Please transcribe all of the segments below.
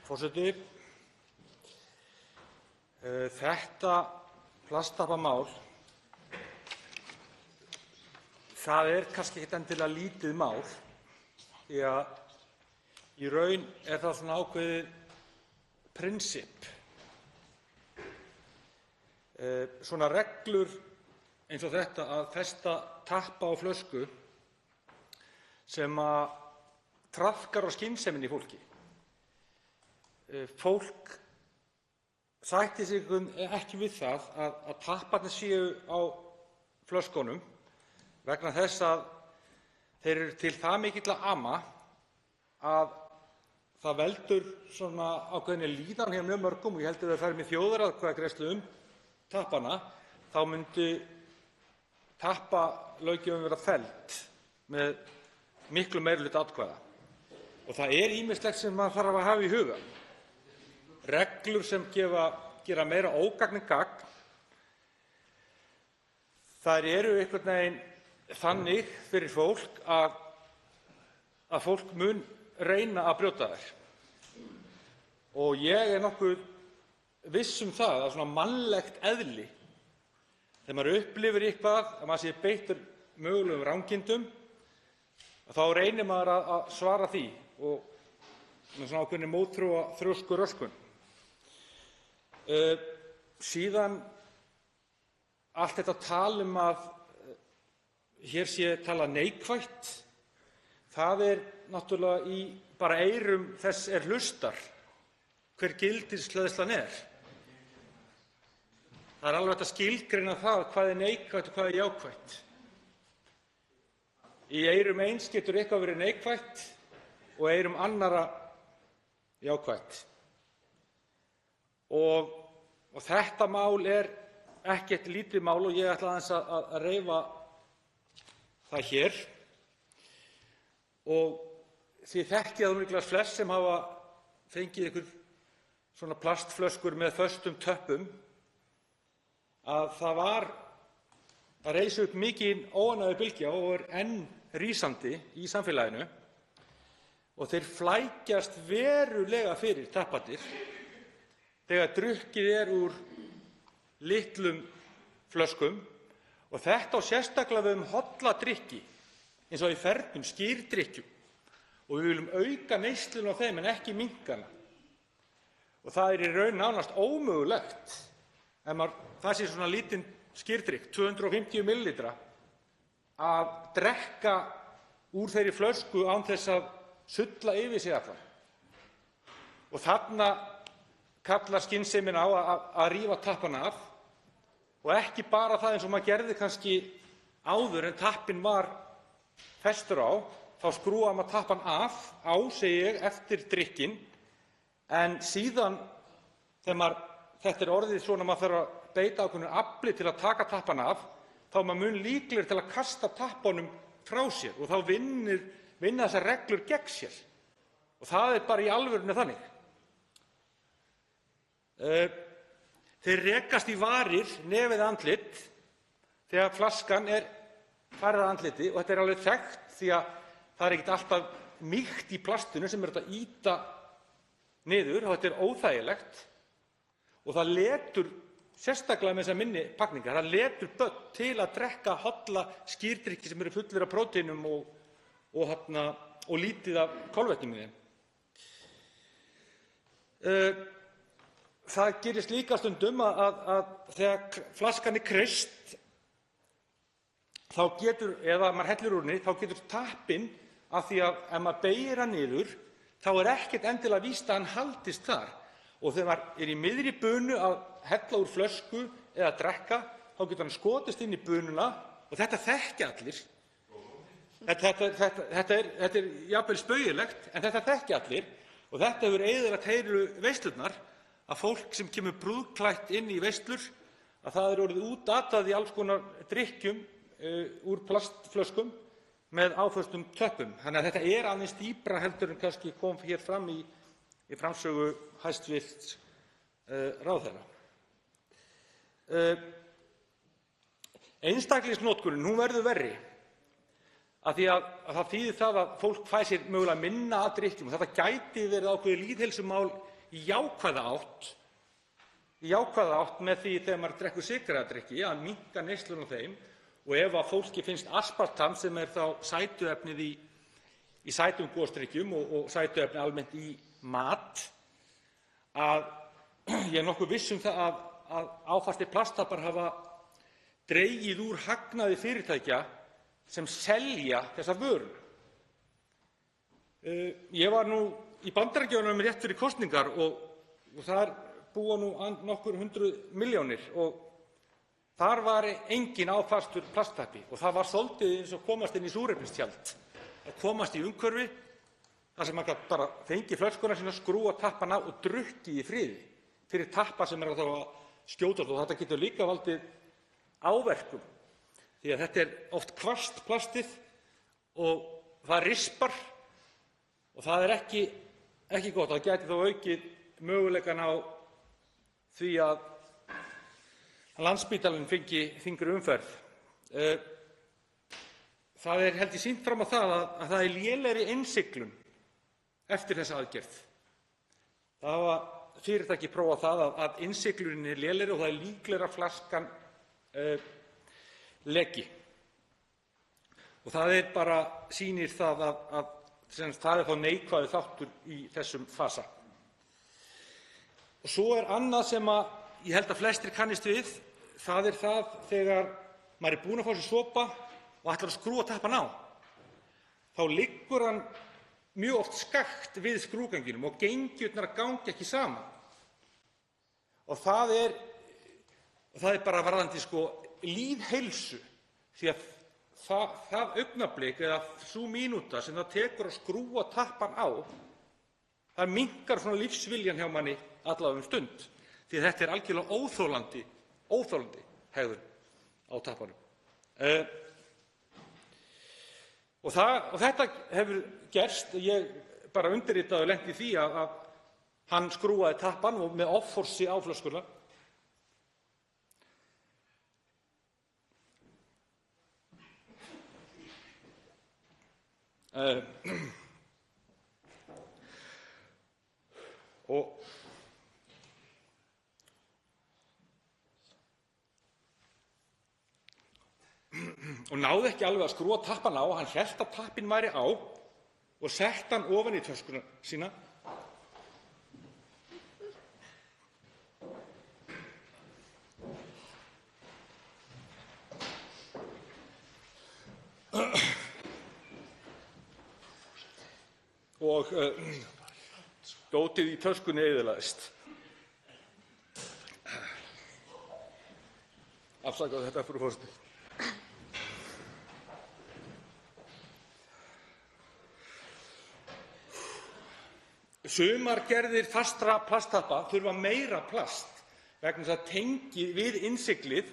Forseti. Þetta plastappamál, það er kannski ekkert endilega lítið mál því að í raun er það svona ákveðið prinsipp. Svona reglur eins og þetta að festa tappa á flösku sem traðkar á skynseminni í fólki. Fólk sættir sig ekki við það að tapparnir séu á flöskunum vegna þess að þeir eru til það mikilla ama að það veldur svona ákveðinni líðan hjá mjög mörgum, og ég held að ef það færi með þjóðaratkvæðagreiðslu tappana þá myndi tappalöggjöfin vera felld með miklu meirihluta atkvæða. Og það er ýmislegt sem maður þarf að hafa í huga. Reglur sem gera meira ógagn en gagn, þær eru einhvern veginn þannig fyrir fólk að fólk mun reyna að brjóta þær. Og ég er nokkuð viss það að svona mannlegt eðli, þegar maður upplifir eitthvað að maður sé beittur mögulegum rangindum, þá reynir maður að svara því og með svona ákveðinni mótþróa þrjóskuröskun. Síðan allt þetta tal að hér sé talað neikvætt, það er náttúrulega í bara eyrum þess er hlustar hver gildishleðslan er. Það er alveg hægt að skilgreina það hvað er neikvætt og hvað er jákvætt. Í eyrum eins getur eitthvað verið neikvætt og eyrum annarra jákvætt. Og þetta mál er ekkert lítið mál og ég ætla aðeins að reifa það hér. Og þið þekkið það örugglega flest sem hafa fengið ykkur svona plastflöskur með föstum töppum að það reis upp mikil óánægjubylgja og er enn rísandi í samfélaginu og þeir flækjast verulega fyrir tapparnir þegar drukkið er úr litlum flöskum, og þetta á sérstaklega við holla drykki eins og í fernum skýrdrykkjum, og við viljum auka neysluna á þeim en ekki minnka hana. Og það er í raun nánast ómögulegt ef það sé svona lítinn skýrdrykk, 250 millilitra, að drekka úr þeirri flösku án þess að sulla yfir sig allan. Og þarna kallar skynsemin á að rífa tappana af, og ekki bara það eins og maður gerði kannski áður en tappinn var festur á, þá skrúfaði maður tappann af segi ég, eftir drykkinn, en síðan þegar þetta er orðið svona maður þarf að beita ákveðnu afli til að taka tappann af, þá er maður mun líklegri til að kasta tappunum frá sér og þá vinna þessar reglur gegn sér. Og það er bara í alvörunni þannig. Þeir rekast í varir, nefið eða andlit þegar flaskan er farið að andliti, og þetta er alveg þekkt því að það er ekkert alltaf mýkt í plastinu sem er hægt að ýta niður, og þetta er óþægilegt og það letur, sérstaklega með þessar minni pakningar, það letur börn til að drekka holla skýrdrykki sem eru fullir af prótínum og lítið af kolvetnum í þeim. Það gerist líka stundum að þegar flaskan er kreist, þá getur, eða maður hellir úr henni, þá getur tappinn, af því að ef maður beygir hann niður, þá er ekkert endilega víst að hann haldist þar. Og þegar maður er í miðri bunu að hella úr flösku eða drekka, þá getur hann skotist inn í bununa, og þetta þekkja allir. Þetta er jafnvel spaugilegt, en þetta þekkja allir, og þetta hefur eyðilagt heilu veislurnar, að fólk sem kemur brúðklætt inn í veislur, að það er orðið útatað í alls konar drykkjum úr plastflöskum með áföstum töppum. Þannig að þetta er aðeins dýpra heldur en kannski kom hér fram í framsögu hæstv. Ráðherra. Einstaklingsnotkunin, verður verri af því að það þýðir það að fólk fær sér mögulega minna af drykkjum, og þetta gæti verið ákveðið lýðheilsumál í jákvæða átt með því þegar maður drekkur sykraða drykki að minnka neysluna á þeim. Og ef að fólki finnst aspartam, sem þá sætuefnið í sætum gosdrykkjum og sætuefni almennt í mat, að ég er nokkuð viss það að áfastir plasttapar hafa dregið úr hagnaði fyrirtækja sem selja þessa vöru. Ég var í Bandaríkjunum rétt fyrir kosningar og þar búa nokkur hundruð milljónir og þar var enginn áfastur plasttappi og það var svolítið eins og komast inn í súrefnistjald, að komast í umhverfi þar sem maður gat bara fengið flöskuna sína, skrúfað tappann á og drukkið í friði fyrir tappa sem þá að skjótast. Og þetta getur líka valdið áverkum því að þetta oft hvasst plastið og það rispar og það ekki gott. Það gæti þó aukið möguleikann á því að Landspítalinn fengi þyngri umferð. Það held ég sýnt fram á það að það lélegri innsiglun eftir þessa aðgerð. Það hafa fyrirtæki prófað það að innsiglunin er lélegri og það líklegra að flaskan leki. Og það bara sýnir það að það þá neikvæður þáttur í þessum fasa. Og svo annað sem ég held að flestir kannist við, það þegar maður búinn að fá sér sopa og ætlar að skrúfa tappann á. Þá liggur hann mjög oft skakkt við skrúðganginum og gengjurnar ganga ekki saman. Og það er bara varðandi lýðheilsu, því að það augnablik eða sú mínúta sem það tekur að skrúfa tappann á, það minnkar svona lífsviljan hjá manni allavega stund, því að þetta er algjörlega óþolandi hegðun á tappanum. Og þetta hefur gerst, ég bara undirritaði og lenti í því að hann skrúfaði tappann og með offorsi á flöskuna. Og náði ekki alveg að skrúfa tappann á. Hann hélt að tappinn væri á og setti hann ofan í töskuna sína. Og dótið í töskunni eyðilagðist. Afsakaðu þetta, frú forseti. Sumar gerðir fastra plasttappa þurfa meira plast vegna þess að tengið við innsiglið,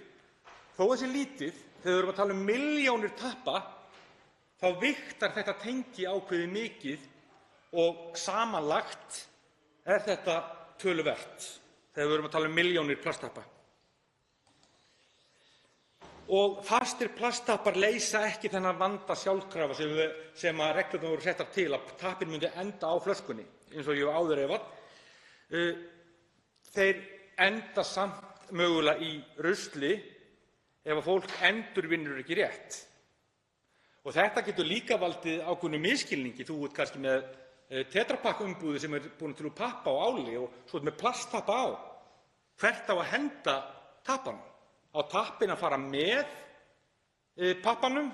þó að sé lítið, þegar við erum að tala um milljónir tappa, þá vigtar þetta tengi ákveðið mikið og samanlagt er þetta töluvert þegar við erum að tala um milljónir plasttappa. Og fastir plasttappar leysa ekki þennan vanda sjálfkrafa sem að reglurnar voru settar til að tappinn myndi enda á flöskunni, eins og ég hef áður efað. Þeir enda samt mögulega í rusli ef að fólk endurvinnur ekki rétt. Og þetta getur líka valdið ákveðnum misskilningi. Þú ert kannski með tetrapakkumbúðir sem búin til úr pappa og áli og svo með plasttappa á. Hvert á að henda tappanum? Á tappinn að fara með pappanum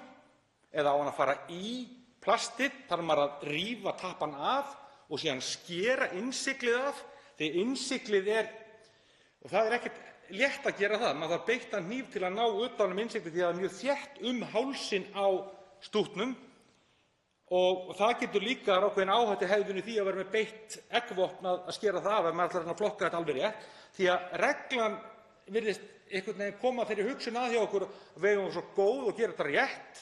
eða á hann að fara í plastið? Þarf maður að rífa tappann af og síðan skera innsiglið af? Því innsiglið og það ekkert létt að gera það. Maður þarf beittan hníf til að ná utan um innsiglið því að það er mjög þétt hálsinn á stútnum. Og það getur líka ákveðin áhættuhegðun í því að vera með beitt eggvopn að skera það af ef maður ætlar að flokka þetta alveg rétt. Því að reglan virðist einhvern veginn koma þeirri hugsun að hjá okkur að við eigum svo góð og gera þetta rétt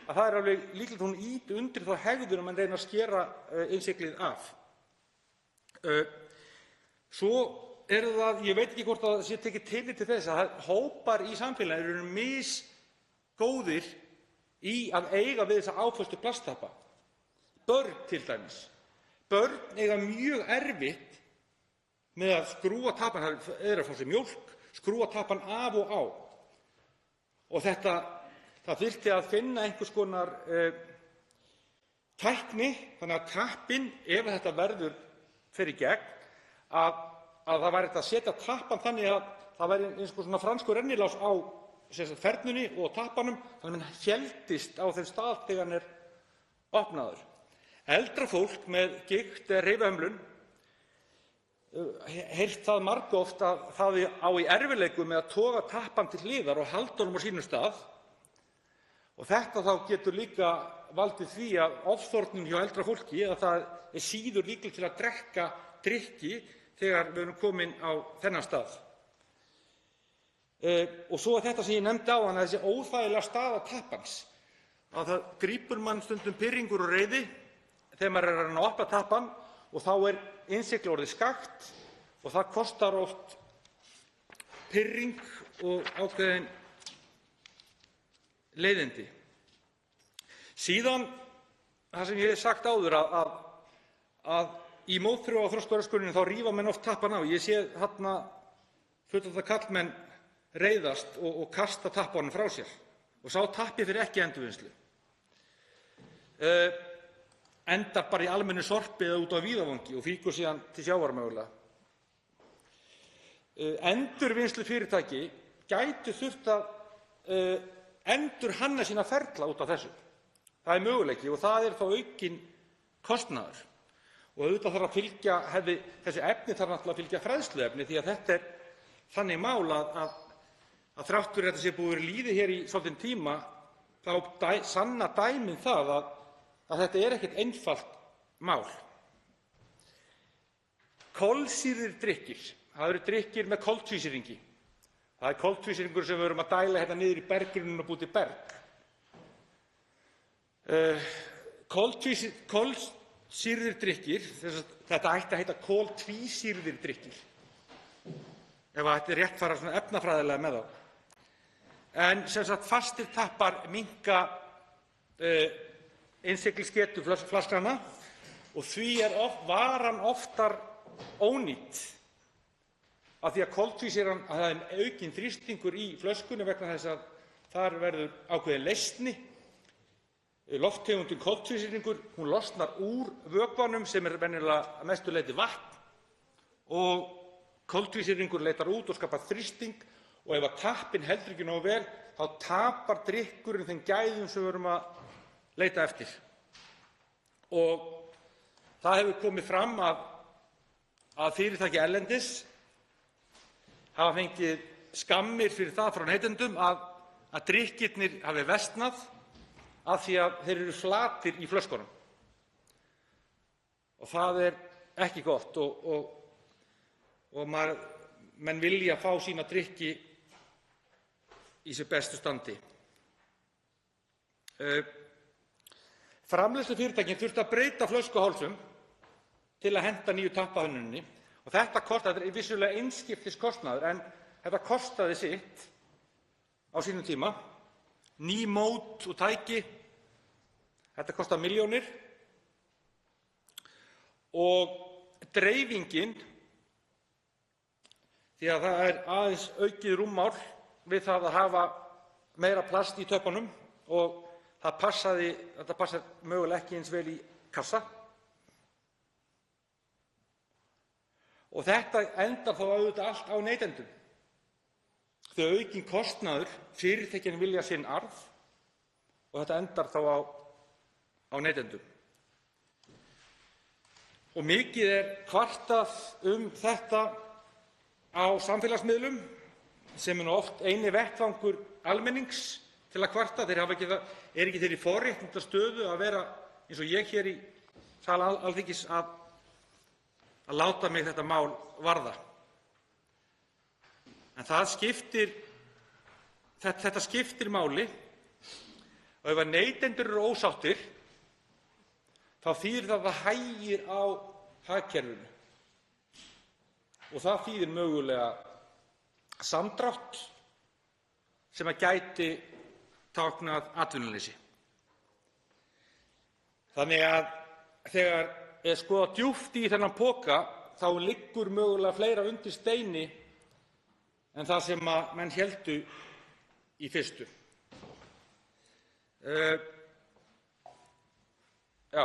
að það er alveg líklegt hún ýti undir þá hegðun að mann reyna að skera innsiglið af. Svo það, ég veit ekki hvort það sé tekið tillit til þess að hópar í samfélaginu eru misgóðir í að eiga við þessa áföstu plasttappa. Börn til dæmis. Börn eiga mjög erfitt með að skrúfa tappann, það er að fá sér mjólk, skrúfa tappann af og á. Og það þyrfti að finna einhvers konar tækni þannig að tappinn, ef þetta fer í gegn, að það væri hægt að setja tappann þannig að það væri eins og svona franskur rennilás á fernunni og tappanum þannig að hann héldist á þeim stað þegar hann er opnaður. Eldra fólk með gigt eða hreyfihömlun heyrt það margoft að það á í erfiðleikum með að toga tappann til hliðar og halda honum á sínum stað. Og þetta þá getur líka valdið því að ofþornun hjá eldra fólki, að það er síður líklegt til að drekka drykki þegar við erum komin á þennan stað. Og svo þetta sem ég nefndi áðan, þessi óþægilega staða tappans, að það grípur mann stundum pirringur og reiði þegar maður er að reyna að opna tappann og þá er innsigli orðið skakkt og það kostar oft pirring og ákveðin leiðindi. Síðan það sem ég hef sagt áður að í mótþróa og þroskaöskuninni þá rífa menn oft tappann á. Ég sé þarna fullorðna karlmenn reiðast og kasta tappanum frá sér og sá tappi fyrir ekki endurvinnslu. Endar bara í almennu sorpi eða út á víðavangi og fýkur síðan til sjávar mögulega. Endurvinnslufyrirtæki gætu þurft að endurhanna sína ferla út af þessu. Það er möguleiki og það er þá aukinn kostnaður. Og auðvitað þarf að fylgja, þessu efni þarf náttúrulega að fylgja fræðsluefni því að þetta er þannig mál að þrátt fyrir að þetta sé búið að vera lýði hér í svolítinn tíma þá sanna dæmin það að þetta er ekkert einfalt mál. Kolsýrðir drykkir, það eru drykkir með koltvísýringi. Það er koltvísýringur sem við erum að dæla hérna niður í berggrunninn og búið til berg. Kolsýrðir drykkir, þetta ætti að heita koltvísýrðir drykkir, ef það ætti rétt fara svona efnafræðilega með þá. En sem sagt fastir tappar minnka innsiglisgetu flasknanna og því er varan oftar ónýt af því að koltvísýran, það er aukinn þrýstingur í flöskunni vegna þess að þar verður ákveðin leysni. Lofttegundin koltvísýringur, hún losnar úr vökvanum sem er venjulega að mestu leyti vatn og koltvísýringur leitar út og skapar þrýsting og ef að tappinn heldur ekki nógu vel þá tapar drykkurinn þeim gæðum sem við erum að leita eftir. Og það hefur komið fram að fyrirtæki erlendis hafa fengið skammir fyrir það frá neytendum að drykkirnir hafi versnað af því að þeir eru flatir í flöskunum. Og það er ekki gott og menn vilja fá sína drykki í sem bestu standi. Framleiðslufyrirtækin þurftu að breyta flöskuhálsum til að henta nýju tappahönnuninni og þetta er vissulega einskiptiskostnaður en þetta kostaði sitt á sínum tíma. Ný mót og tæki, þetta kostar milljónir og dreifingin, því að það er aðeins aukið rúmmál við það að hafa meira plast í töppunum og þetta passar mögulega ekki eins vel í kassa. Og þetta endar þá auðvitað allt á neytendum. Þegar aukinn kostnaður, fyrirtækin vilja sinn arð og þetta endar þá á neytendum. Og mikið er kvartað þetta á samfélagsmiðlum sem er oft eini vettvangur almennings til að kvarta. Þeir er ekki þeirri forréttindastöðu að vera eins og ég hér í sal Alþingis að láta mig þetta mál varða. En þetta skiptir máli og ef að neytendur eru ósáttir þá þýðir það að það hægir á hagkerfinu og það þýðir mögulega samdrátt sem að gæti táknað atvinnuleysi. Þannig að þegar er skoðað djúpt í þennan poka þá liggur mögulega fleira undir steini en það sem menn héldu í fyrstu. Já.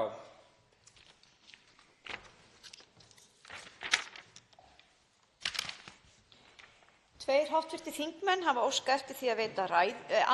Tveir hv. þingmenn hafa óskað eftir því að veita andsvar